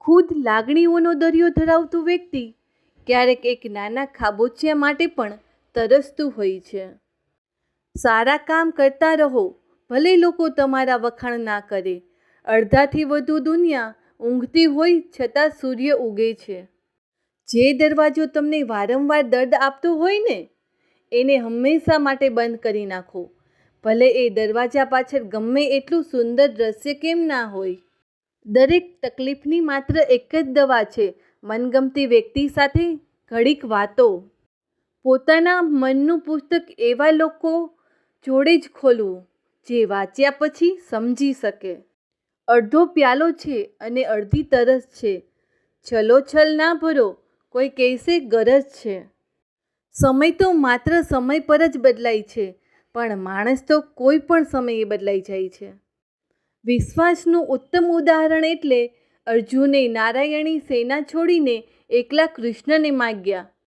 ખુદ લાગણીઓનો દરિયો ધરાવતું વ્યક્તિ ક્યારેક એક નાના ખાબોચિયા માટે પણ તરસતું હોય છે. સારા કામ કરતા રહો, ભલે લોકો તમારા વખાણ ના કરે. અડધાથી વધુ દુનિયા ઊંઘતી હોય છતાં સૂર્ય ઉગે છે. જે દરવાજો તમને વારંવાર દર્દ આપતો હોય ને, એને હંમેશા માટે બંધ કરી નાખો. ભલે એ દરવાજા પાછળ ગમે એટલું સુંદર દ્રશ્ય કેમ ના હોય. દરેક તકલીફની માત્ર એક જ દવા છે, મનગમતી વ્યક્તિ સાથે ઘડીક વાતો. પોતાના મનનું પુસ્તક એવા લોકો જોડે જ ખોલવું, જે વાંચ્યા પછી સમજી શકે. અડધો પ્યાલો છે અને અડધી તરસ છે. છલોછલ ના ભરો, કોઈ કહેશે ગરજ છે. સમય તો માત્ર સમય પર જ બદલાય છે, પણ માણસ તો કોઈ પણ સમયે બદલાઈ જાય છે. વિશ્વાસનું ઉત્તમ ઉદાહરણ એટલે અર્જુને નારાયણી સેના છોડીને એકલા કૃષ્ણને માગ્યા.